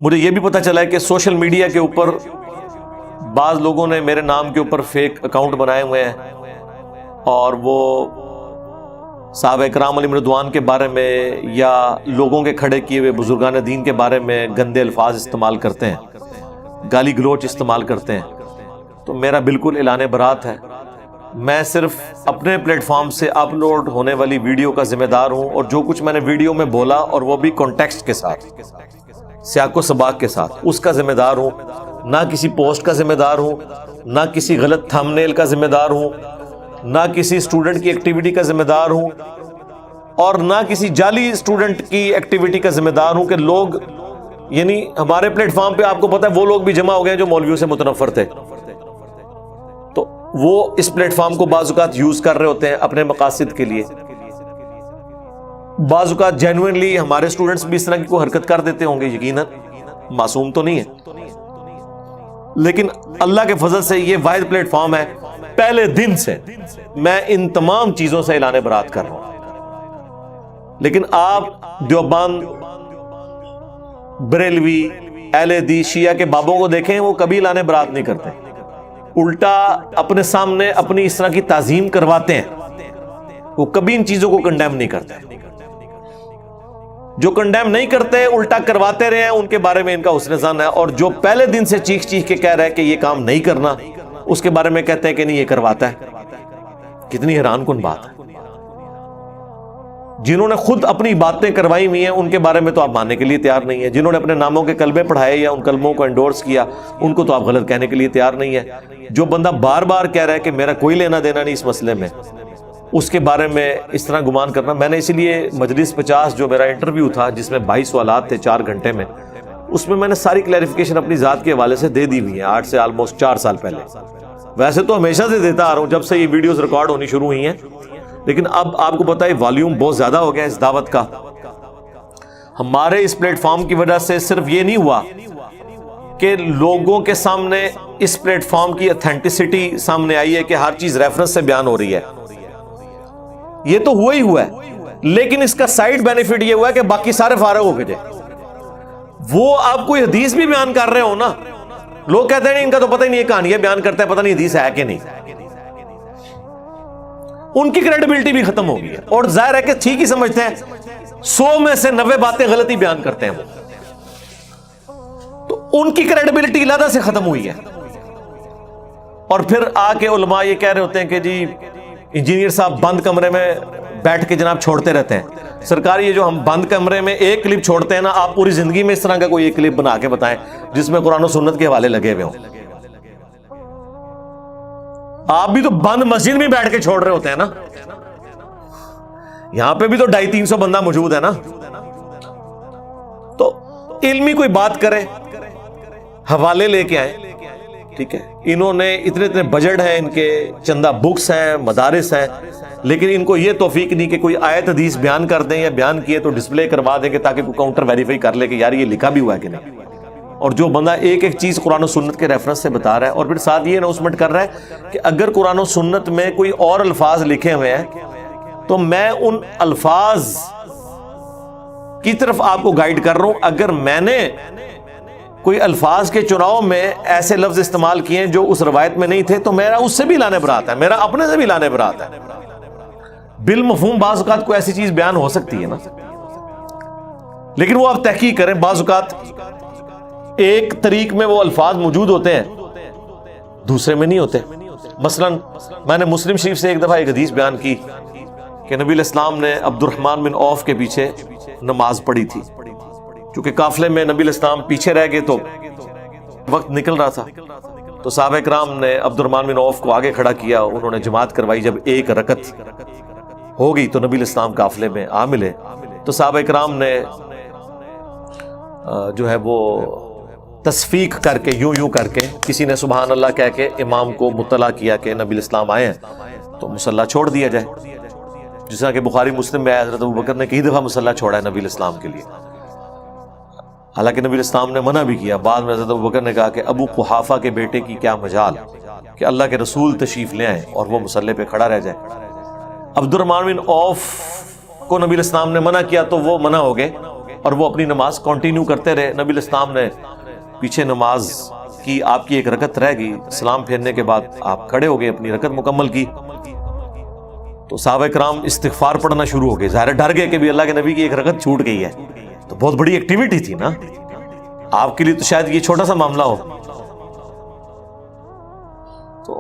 مجھے یہ بھی پتہ چلا ہے کہ سوشل میڈیا کے اوپر بعض لوگوں نے میرے نام کے اوپر فیک اکاؤنٹ بنائے ہوئے ہیں اور وہ صحابہ کرام علیہم رضوان کے بارے میں یا لوگوں کے کھڑے کیے ہوئے بزرگان دین کے بارے میں گندے الفاظ استعمال کرتے ہیں، گالی گلوچ استعمال کرتے ہیں۔ تو میرا بالکل اعلان برات ہے، میں صرف اپنے پلیٹ فارم سے اپلوڈ ہونے والی ویڈیو کا ذمہ دار ہوں، اور جو کچھ میں نے ویڈیو میں بولا اور وہ بھی کانٹیکسٹ کے ساتھ، سیاق و سباق کے ساتھ، اس کا ذمہ دار ہوں، نہ کسی پوسٹ کا ذمہ دار ہوں، نہ کسی غلط تھمبنیل کا ذمہ دار ہوں، نہ کسی اسٹوڈنٹ کی ایکٹیویٹی کا ذمہ دار ہوں، اور نہ کسی جعلی اسٹوڈنٹ کی ایکٹیویٹی کا ذمہ دار ہوں کہ لوگ، یعنی ہمارے پلیٹ فارم پہ آپ کو پتہ ہے وہ لوگ بھی جمع ہو گئے ہیں جو مولویوں سے متنفر تھے، تو وہ اس پلیٹ فارم کو بعض اوقات یوز کر رہے ہوتے ہیں اپنے مقاصد کے لیے۔ بعض اوقات جینوئنلی ہمارے اسٹوڈنٹس بھی اس طرح کی کوئی حرکت کر دیتے ہوں گے، یقیناً معصوم تو نہیں ہے، لیکن اللہ کے فضل سے یہ واحد پلیٹ فارم ہے، پہلے دن سے میں ان تمام چیزوں سے اعلان برات کر رہا ہوں۔ لیکن آپ دیوبند، بریلوی، اہل حدیث، شیعہ کے بابوں کو دیکھیں، وہ کبھی اعلان برات نہیں کرتے، الٹا اپنے سامنے اپنی اس طرح کی تعظیم کرواتے ہیں، وہ کبھی ان چیزوں کو کنڈیم نہیں کرتے۔ جو کنڈیم نہیں کرتے الٹا کرواتے رہے ہیں، ان کے بارے میں ان کا حسن ظن ہے، اور جو پہلے دن سے چیخ چیخ کے کہہ رہے ہیں کہ یہ کام نہیں کرنا، اس کے بارے میں کہتے ہیں کہ نہیں یہ کرواتا ہے۔ کتنی حیران کن بات ہے۔ جنہوں نے خود اپنی باتیں کروائی ہوئی ہیں ان کے بارے میں تو آپ ماننے کے لیے تیار نہیں ہے، جنہوں نے اپنے ناموں کے کلمے پڑھائے یا ان کلموں کو انڈورس کیا ان کو تو آپ غلط کہنے کے لیے تیار نہیں ہے۔ جو بندہ بار بار کہہ رہا ہے کہ میرا کوئی لینا دینا نہیں اس مسئلے میں، اس کے بارے میں اس طرح گمان کرنا، میں نے اسی لیے مجلس 50 جو میرا انٹرویو تھا جس میں 22 سوالات تھے 4 گھنٹے میں، اس میں نے ساری کلیریفیکیشن اپنی ذات کے حوالے سے دے دی ہوئی ہیں، 8 سے آلموسٹ 4 سال پہلے۔ ویسے تو ہمیشہ سے دیتا آ رہا ہوں جب سے یہ ویڈیوز ریکارڈ ہونی شروع ہوئی ہیں، لیکن اب آپ کو پتہ ہے والیوم بہت زیادہ ہو گیا اس دعوت کا۔ ہمارے اس پلیٹ فارم کی وجہ سے صرف یہ نہیں ہوا کہ لوگوں کے سامنے اس پلیٹ فارم کی اتھینٹسٹی سامنے آئی ہے کہ ہر چیز ریفرنس سے بیان ہو رہی ہے، یہ تو ہوا ہی ہوا ہے، لیکن اس کا سائیڈ بینیفٹ یہ ہوا ہے کہ باقی سارے فارغ ہو گئے تھے۔ وہ آپ کوئی حدیث بھی بیان کر رہے ہو نا، لوگ کہتے ہیں ان کا تو پتہ ہی نہیں ہے، کہانیاں بیان کرتا ہے، پتہ نہیں حدیث ہے کہ نہیں، ان کی کریڈیبلٹی بھی ختم ہو گئی ہے، اور ظاہر ہے کہ ٹھیک ہی سمجھتے ہیں، 100 میں سے 90 باتیں غلطی بیان کرتے ہیں وہ، تو ان کی کریڈیبلٹی علیحدہ سے ختم ہوئی ہے۔ اور پھر آ کے علماء یہ کہہ رہے ہوتے ہیں کہ جی انجینئر صاحب بند کمرے میں بیٹھ کے جناب چھوڑتے رہتے ہیں۔ سرکار یہ جو ہم بند کمرے میں ایک کلپ چھوڑتے ہیں نا، آپ پوری زندگی میں اس طرح کا کوئی ایک کلپ بنا کے بتائیں جس میں قرآن و سنت کے حوالے لگے ہوئے ہوں۔ آپ بھی تو بند مسجد میں بیٹھ کے چھوڑ رہے ہوتے ہیں نا، یہاں پہ بھی تو 250-300 بندہ موجود ہے نا، تو علمی کوئی بات کرے، حوالے لے کے آئے، ٹھیک ہے۔ انہوں نے اتنے بجٹ ہیں، ان کے چندہ بکس ہیں، مدارس ہیں، لیکن ان کو یہ توفیق نہیں کہ کوئی آیت حدیث بیان کر دیں، یا بیان کیے تو ڈسپلے کروا دیں کہ تاکہ کوئی کاؤنٹر ویریفائی کر لے کہ یار یہ لکھا بھی ہوا ہے کہ نہیں۔ اور جو بندہ ایک ایک چیز قرآن و سنت کے ریفرنس سے بتا رہا ہے، اور پھر ساتھ یہ اناؤنسمنٹ کر رہا ہے کہ اگر قرآن و سنت میں کوئی اور الفاظ لکھے ہوئے ہیں تو میں ان الفاظ کی طرف آپ کو گائیڈ کر رہا ہوں، اگر میں نے کوئی الفاظ کے چناؤ میں ایسے لفظ استعمال کیے ہیں جو اس روایت میں نہیں تھے تو میرا اس سے بھی لانے برات ہے، میرا اپنے سے بھی لانے برات ہے۔ بالمفہوم بعض اوقات کوئی ایسی چیز بیان ہو سکتی ہے نا، لیکن وہ آپ تحقیق کریں، بعض اوقات ایک طریق میں وہ الفاظ موجود ہوتے ہیں دوسرے میں نہیں ہوتے۔ مثلا میں نے مسلم شریف سے ایک دفعہ ایک حدیث بیان کی کہ نبی علیہ السلام نے عبد الرحمن بن عوف کے پیچھے نماز پڑھی تھی، چونکہ قافلے میں نبی علیہ السلام پیچھے رہ گئے تو وقت نکل رہا تھا، تو صحابہ کرام نے عبد الرحمن بن عوف کو آگے کھڑا کیا، انہوں نے جماعت کروائی۔ جب ایک رکعت ہو گئی تو نبی علیہ السلام قافلے میں آ ملے، تو صحابہ کرام نے جو ہے وہ تصفیق کر کے یوں کر کے، کسی نے سبحان اللہ کہہ کے امام کو مطلع کیا کہ نبی علیہ السلام آئے ہیں تو مصلی چھوڑ دیا جائے، جس طرح کہ بخاری مسلم میں آیا حضرت ابوبکر نے کئی دفعہ مصلی چھوڑا ہے نبی علیہ السلام کے لیے، حالانکہ نبی علیہ السلام نے منع بھی کیا۔ بعد میں حضرت ابوبکر نے کہا کہ ابو قحافہ کے بیٹے کی کیا مجال کہ اللہ کے رسول تشریف لے آئیں اور وہ مصلی پہ کھڑا رہ جائے۔ عبد الرحمن بن عوف کو نبی علیہ السلام نے منع کیا تو وہ منع ہو گئے، اور وہ اپنی نماز کنٹینیو کرتے رہے. نبی الاسلام نے پیچھے نماز کی, آپ کی ایک رکعت رہ گئی, سلام پھیرنے کے بعد آپ کھڑے ہو گئے, اپنی رکعت مکمل کی. تو صحابہ کرام استغفار پڑھنا شروع ہو گئے, ظاہر ڈر گئے کہ بھی اللہ کے نبی کی ایک رکعت چھوٹ گئی ہے. تو بہت بڑی ایکٹیویٹی تھی نا, آپ کے لیے تو شاید یہ چھوٹا سا معاملہ ہو. تو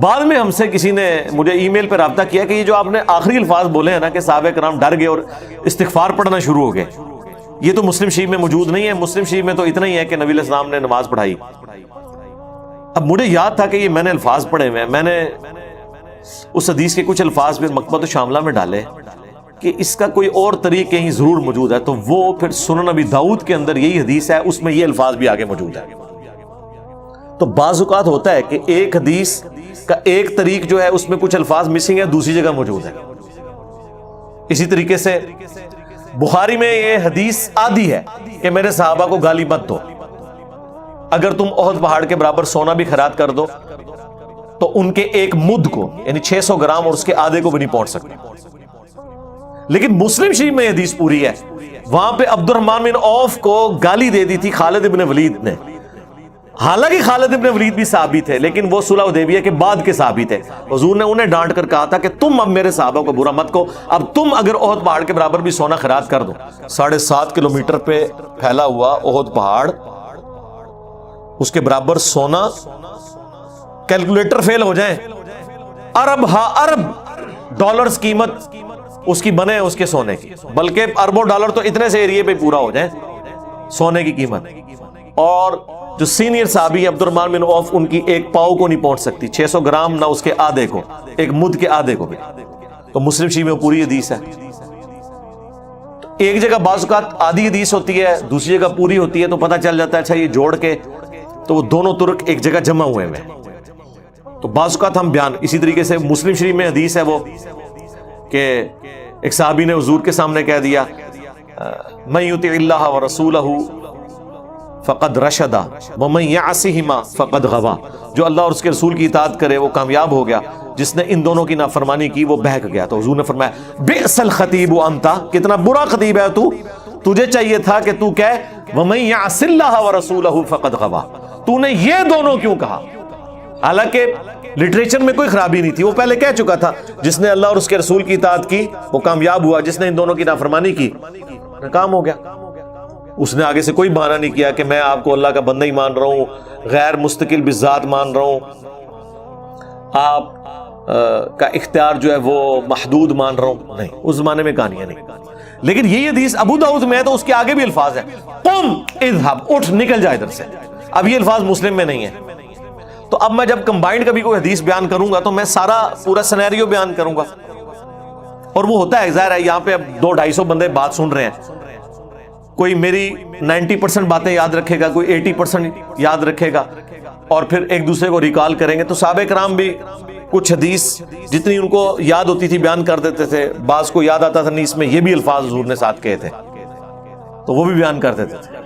بعد میں ہم سے کسی نے مجھے ای میل پہ رابطہ کیا کہ یہ جو آپ نے آخری الفاظ بولے ہیں نا کہ صحابہ کرام ڈر گئے اور استغفار پڑھنا شروع ہو گئے, یہ تو مسلم شریف میں موجود نہیں ہے. مسلم شریف میں تو اتنا ہی ہے کہ نبی علیہ السلام نے نماز پڑھائی. اب مجھے یاد تھا کہ یہ میں نے الفاظ پڑھے ہوئے ہیں, میں نے اس حدیث کے کچھ الفاظ پھر مکتبۃ الشاملہ میں ڈالے کہ اس کا کوئی اور طریق کہیں ضرور موجود ہے. تو وہ پھر سنن ابی داؤد کے اندر یہی حدیث ہے, اس میں یہ الفاظ بھی آگے موجود ہے. تو بعض اوقات ہوتا ہے کہ ایک حدیث کا ایک طریق جو ہے اس میں کچھ الفاظ مسنگ ہے, دوسری جگہ موجود ہے. اسی طریقے سے بخاری میں یہ حدیث آدھی ہے کہ میرے صحابہ کو گالی مت دو, اگر تم احد پہاڑ کے برابر سونا بھی خیرات کر دو تو ان کے ایک مد کو یعنی 600 گرام اور اس کے آدھے کو بھی نہیں پہنچ سکتے. لیکن مسلم شریف میں یہ حدیث پوری ہے, وہاں پہ عبد الرحمن بن عوف کو گالی دے دی تھی خالد ابن ولید نے. حالانکہ خالد ابن ولید بھی صحابی تھے, لیکن وہ صلح حدیبیہ کے بعد کے صحابی تھے. حضور نے انہیں ڈانٹ کر کہا تھا کہ تم اب میرے صحابہ کو برا مت کو, اب تم اگر احد پہاڑ کے برابر بھی سونا خیرات کر دو. 7.5 کلومیٹر پہ پھیلا ہوا احد پہاڑ, اس کے برابر سونا, کیلکولیٹر فیل ہو جائیں, ارب ارب ڈالرز قیمت اس کی بنے اس کے سونے کی, بلکہ اربوں ڈالر تو اتنے سے ایریے پہ پورا ہو جائیں سونے کی قیمت. اور جو سینئر صحابی عبد الرحمن بن عوف, ان کی ایک پاؤ کو نہیں پہنچ سکتی 600 گرام, نہ اس کے آدھے کو, ایک مد کے آدھے کو بھی. تو مسلم شریف میں پوری حدیث ہے. تو ایک جگہ بعض اوقات آدھی حدیث ہوتی ہے, دوسری جگہ پوری ہوتی ہے, تو پتہ چل جاتا ہے اچھا یہ جوڑ کے تو وہ دونوں ترک ایک جگہ جمع ہوئے ہیں. تو بعض اوقات ہم بیان اسی طریقے سے مسلم شریف میں حدیث ہے وہ کہ ایک صحابی نے حضور کے سامنے کہہ دیا من یطع اللہ ورسولہ فقد رشد ومن یعصہما فقد غوا, جو اللہ اور اس کے رسول کی اطاعت کرے وہ کامیاب ہو گیا, جس نے ان دونوں کی نافرمانی کی وہ بہک گیا. تو حضور نے فرمایا بئس الخطیب انت, کتنا برا خطیب ہے تو, تجھے چاہیے تھا کہ تو کہے ومن یعص اللہ ورسولہ فقد غوا, تو نے یہ دونوں کیوں کہا؟ حالانکہ لٹریچر میں کوئی خرابی نہیں تھی, وہ پہلے کہہ چکا تھا جس نے اللہ اور اس کے رسول کی اطاعت کی وہ کامیاب ہوا, جس نے ان دونوں کی نافرمانی کی ناکام ہو گیا. اس نے آگے سے کوئی بہانہ نہیں کیا کہ میں آپ کو اللہ کا بندہ ہی مان رہا ہوں, غیر مستقل بذات مان رہا ہوں, آپ کا اختیار جو ہے وہ محدود مان رہا ہوں. نہیں, اس زمانے میں کہانیاں نہیں. لیکن یہ حدیث ابو داؤد میں ہے تو اس کے آگے بھی الفاظ ہیں, قم اذهب, اٹھ نکل جا ادھر سے. اب یہ الفاظ مسلم میں نہیں ہے. تو اب میں جب کمبائنڈ کبھی کوئی حدیث بیان کروں گا تو میں سارا پورا سینیریو بیان کروں گا, اور وہ ہوتا ہے ظاہر ہے یہاں پہ اب 200-250 بندے بات سن رہے ہیں, کوئی میری 90% باتیں یاد رکھے گا, کوئی 80% یاد رکھے گا, اور پھر ایک دوسرے کو ریکال کریں گے. تو صحابہ کرام بھی کچھ حدیث جتنی ان کو یاد ہوتی تھی بیان کر دیتے تھے, بعض کو یاد آتا تھا نہیں اس میں یہ بھی الفاظ حضور نے ساتھ کہے تھے تو وہ بھی بیان کر دیتے تھے.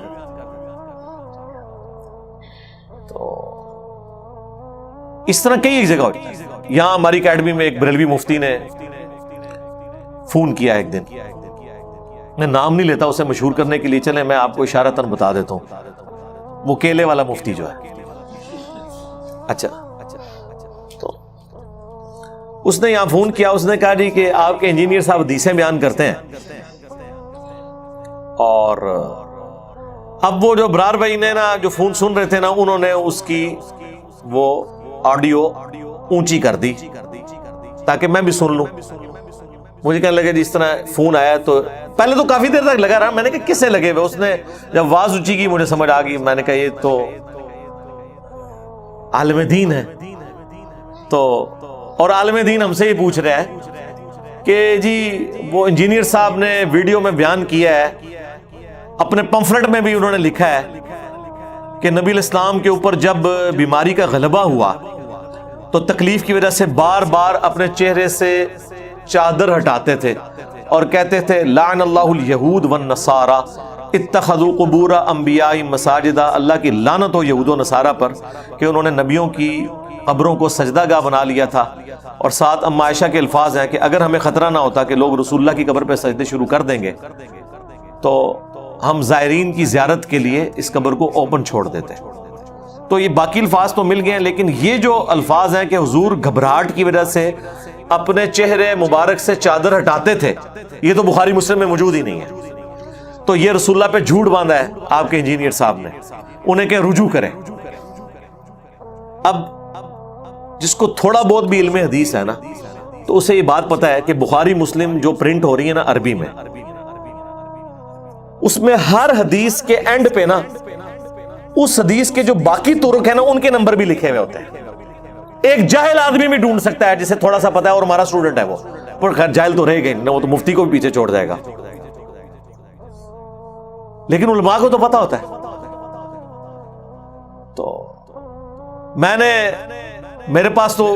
تو اس طرح کئی ایک جگہ ہوتی ہے. یہاں ہماری اکیڈمی میں ایک بریلوی مفتی نے فون کیا ایک دن, میں نام نہیں لیتا اسے مشہور کرنے کے لیے, چلیں میں آپ کو اشارتاً بتا دیتا ہوں, وہ کیلے والا مفتی جو ہے. اچھا, تو اس نے یہاں فون کیا, اس نے کہا جی کہ آپ کے انجینئر صاحب حدیثیں بیان کرتے ہیں, اور اب وہ جو برار بھائی نے نا جو فون سن رہے تھے نا, انہوں نے اس کی وہ آڈیو اونچی کر دی تاکہ میں بھی سن لوں. مجھے کہنے لگا جی اس طرح فون آیا, تو پہلے تو کافی دیر تک لگا رہا, میں نے کہا کس سے لگے ہوئے. اس نے جب آواز اونچی کی مجھے سمجھ آ گئی, میں نے کہا یہ تو عالم دین ہے. تو اور عالم دین ہم سے یہ پوچھ رہا ہے کہ جی وہ انجینئر صاحب نے ویڈیو میں بیان کیا ہے, اپنے پمفلٹ میں بھی انہوں نے لکھا ہے کہ نبی الاسلام کے اوپر جب بیماری کا غلبہ ہوا تو تکلیف کی وجہ سے بار بار اپنے چہرے سے چادر ہٹاتے تھے اور کہتے تھے لعن اللہ الیہود والنصارى اتخذوا قبور انبیاء مساجدہ, اللہ کی لعنت ہو یہود و نصارہ پر کہ انہوں نے نبیوں کی قبروں کو سجدہ گاہ بنا لیا تھا. اور ساتھ ام عائشہ کے الفاظ ہیں کہ اگر ہمیں خطرہ نہ ہوتا کہ لوگ رسول اللہ کی قبر پہ سجدے شروع کر دیں گے تو ہم زائرین کی زیارت کے لیے اس قبر کو اوپن چھوڑ دیتے ہیں. تو یہ باقی الفاظ تو مل گئے ہیں، لیکن یہ جو الفاظ ہیں کہ حضور گھبراہٹ کی وجہ سے اپنے چہرے مبارک سے چادر ہٹاتے تھے، یہ تو بخاری مسلم میں موجود ہی نہیں ہے. تو یہ رسول اللہ پہ جھوٹ باندھا ہے آپ کے انجینئر صاحب نے. انہیں کہ رجوع کریں. اب جس کو تھوڑا بہت بھی علم حدیث ہے نا، تو اسے یہ بات پتا ہے کہ بخاری مسلم جو پرنٹ ہو رہی ہے نا عربی میں، اس میں ہر حدیث کے اینڈ پہ نا اس حدیث کے جو باقی طرق ہیں نا ان کے نمبر بھی لکھے ہوئے ہوتے ہیں. ایک جاہل آدمی بھی ڈھونڈ سکتا ہے جسے تھوڑا سا پتا ہے اور ہمارا اسٹوڈنٹ ہے وہ، پر خیر جاہل تو رہے گا نہ، وہ تو مفتی کو بھی پیچھے چھوڑ جائے گا، لیکن علماء کو تو پتا ہوتا ہے. تو میں نے، میرے پاس تو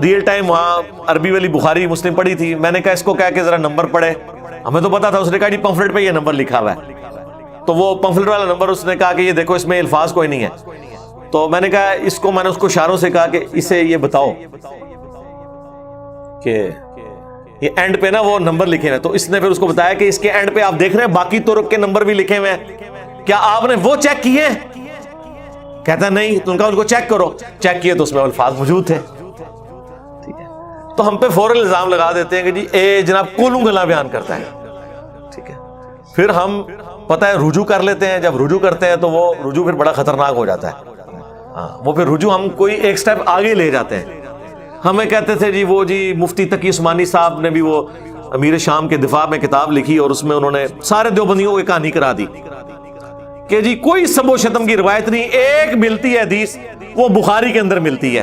ریئل ٹائم وہاں عربی والی بخاری مسلم پڑھی تھی. میں نے کہا اس کو کہا کہ ذرا نمبر پڑھے. ہمیں تو پتا تھا. اس نے کہا جی پمفلٹ پہ یہ نمبر لکھا ہوا ہے. تو وہ پمفلٹ والا نمبر اس نے کہا کہ یہ دیکھو اس میں الفاظ کوئی نہیں ہے. تو میں نے کہا اس کو، میں نے اس کو اشاروں سے کہا کہ اسے یہ بتاؤ کہ یہ اینڈ پہ نا وہ نمبر لکھے ہیں. تو اس نے پھر اس کو بتایا کہ اس کے اینڈ پہ آپ دیکھ رہے ہیں باقی طرق کے نمبر بھی لکھے ہوئے ہیں، کیا آپ نے وہ چیک کیے؟ کہتا نہیں. تو ان کا ان کو چیک کرو. چیک کیے تو اس میں الفاظ موجود تھے. ٹھیک ہے. تو ہم پہ فوراً الزام لگا دیتے ہیں کہ جی اے جناب کولوں گلا بیان کرتا ہے. ٹھیک ہے. پھر ہم پتہ ہے رجوع کر لیتے ہیں. جب رجوع کرتے ہیں تو وہ رجوع پھر بڑا خطرناک ہو جاتا ہے. ہاں وہ پھر رجوع ہم کوئی ایک سٹیپ آگے لے جاتے ہیں. ہمیں کہتے تھے جی وہ جی مفتی تقی عثمانی صاحب نے بھی وہ امیر شام کے دفاع میں کتاب لکھی اور اس میں انہوں نے سارے دیوبندیوں کی کہانی کرا دی کہ جی کوئی سب و شتم کی روایت نہیں، ایک ملتی ہے حدیث، وہ بخاری کے اندر ملتی ہے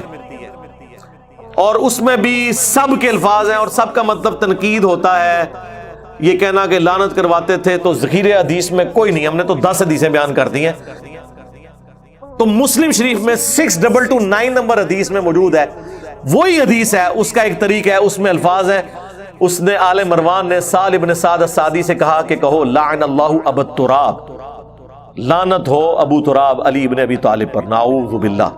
اور اس میں بھی سب کے الفاظ ہیں اور سب کا مطلب تنقید ہوتا ہے. یہ کہنا کہ لعنت کرواتے تھے تو ذخیرہ حدیث میں کوئی نہیں، ہم نے تو 10 حدیثیں بیان کر دی ہیں. تو مسلم شریف میں 6229 نمبر حدیث میں موجود ہے، وہی حدیث ہے، اس کا ایک طریق ہے، اس میں الفاظ ہیں. اس نے آل مروان نے سال ابن سعد السعدی سے کہا کہ کہو لعن اللہ ابو تراب، لعنت ہو ابو تراب علی ابن ابی طالب پر، نعوذ باللہ.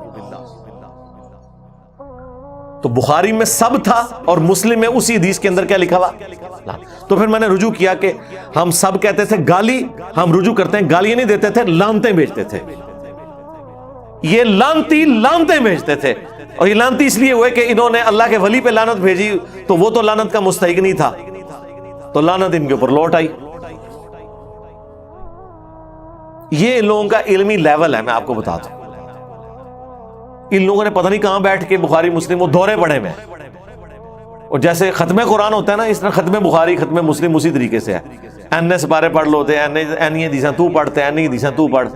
تو بخاری میں سب تھا اور مسلم میں اسی حدیث کے اندر کیا لکھا ہوا. تو پھر میں نے رجوع کیا کہ ہم سب کہتے تھے گالی، ہم رجوع کرتے ہیں گالیاں نہیں دیتے تھے، لعنتیں بھیجتے تھے. یہ لعنتی لعنتیں بھیجتے تھے، اور یہ لعنتی اس لیے ہوئے کہ انہوں نے اللہ کے ولی پہ لعنت بھیجی تو وہ تو لعنت کا مستحق نہیں تھا، تو لعنت ان کے اوپر لوٹ آئی. یہ ان لوگوں کا علمی لیول ہے. میں آپ کو بتا دوں ان لوگوں نے پتہ نہیں کہاں بیٹھ کے بخاری مسلم وہ دورے پڑھے میں، اور جیسے ختم قرآن ہوتا ہے نا، اس طرح ختم بخاری ختم مسلم اسی طریقے سے ہے. این سپارے پڑھ لو تے این حدیثاں تو پڑھتے این حدیثاں تو پڑھ،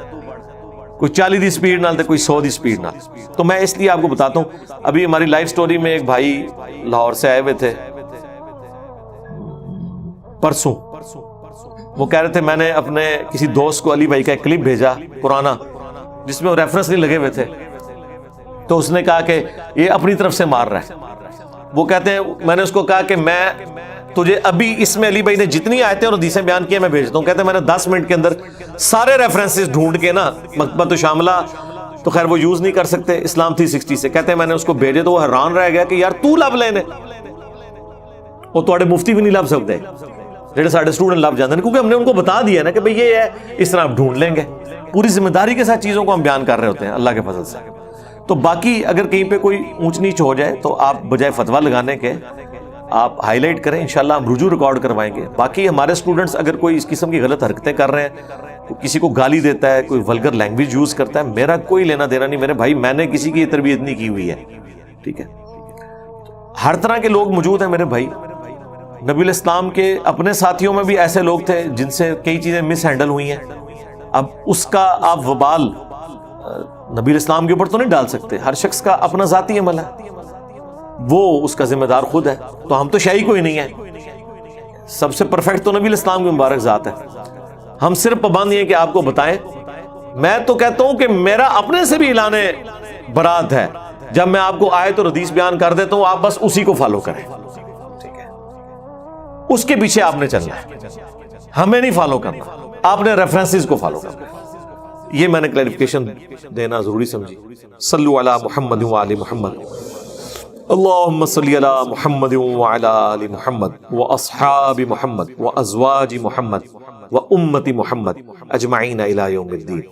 کوئی 40 دی سپیڈ نال تے کوئی 100 دی سپیڈ نال. تو میں اس لیے آپ کو بتاتا ہوں، ابھی ہماری لائف سٹوری میں ایک بھائی لاہور سے آئے ہوئے تھے پرسوں. وہ کہہ رہے تھے میں نے اپنے کسی دوست کو علی بھائی کا ایک کلپ بھیجا پرانا جس میں وہ ریفرنس نہیں لگے ہوئے تھے، تو اس نے کہا کہ یہ اپنی طرف سے مار رہا ہے. وہ کہتے ہیں میں نے اس کو کہا کہ میں تجھے ابھی اس میں علی بھائی نے جتنی آیتیں اور حدیثیں بیان کی ہیں میں بھیجتا ہوں. کہتے ہیں میں نے 10 منٹ کے اندر سارے ریفرنسز ڈھونڈ کے نا، مکتبۃ شاملہ تو خیر وہ یوز نہیں کر سکتے اسلام 360 سے، کہتے ہیں میں نے اس کو بھیجے تو وہ حیران رہ گیا کہ یار تو لب لینے وہ تھوڑے مفتی بھی نہیں لب سکتے جڑے ساڈے اسٹوڈنٹ لب جاتے ہیں، کیونکہ ہم نے ان کو بتا دیا نا کہ بھئی یہ ہے، اس طرح آپ ڈھونڈ لیں گے. پوری ذمہ داری کے ساتھ چیزوں کو ہم بیان کر رہے ہوتے ہیں اللہ کے فضل سے. تو باقی اگر کہیں پہ کوئی اونچ نیچ ہو جائے تو آپ بجائے فتویٰ لگانے کے آپ ہائی لائٹ کریں، انشاءاللہ ہم رجوع ریکارڈ کروائیں گے. باقی ہمارے اسٹوڈنٹس اگر کوئی اس قسم کی غلط حرکتیں کر رہے ہیں، کسی کو گالی دیتا ہے، کوئی ولگر لینگویج یوز کرتا ہے، میرا کوئی لینا دینا نہیں میرے بھائی، میں نے کسی کی تربیت نہیں کی ہوئی ہے. ٹھیک ہے. ہر طرح کے لوگ موجود ہیں میرے بھائی. نبی الاسلام کے اپنے ساتھیوں میں بھی ایسے لوگ تھے جن سے کئی چیزیں مس ہینڈل ہوئی ہیں. اب اس کا آپ وبال نبی الاسلام کے اوپر تو نہیں ڈال سکتے، ہر شخص کا اپنا ذاتی عمل ہے، وہ اس کا ذمہ دار خود ہے. تو ہم تو شاہی کوئی نہیں ہے، سب سے پرفیکٹ تو نبی الاسلام کی مبارک ذات ہے. ہم صرف پابندی ہے کہ آپ کو بتائیں. میں تو کہتا ہوں کہ میرا اپنے سے بھی اعلان برات ہے، جب میں آپ کو آیت اور حدیث بیان کر دیتا ہوں آپ بس اسی کو فالو کریں. ٹھیک ہے، اس کے پیچھے آپ نے چلنا ہے، ہمیں نہیں فالو کرنا، آپ نے ریفرنسز کو فالو کرنا. یہ میں نے کلیریفیکیشن دینا ضروری سمجھی. صلو علی محمد وعلی محمد، اللہم صلی علی محمد وعلی آل محمد واصحاب محمد وازواج محمد و امتی محمد اجمعین الی یوم الدین۔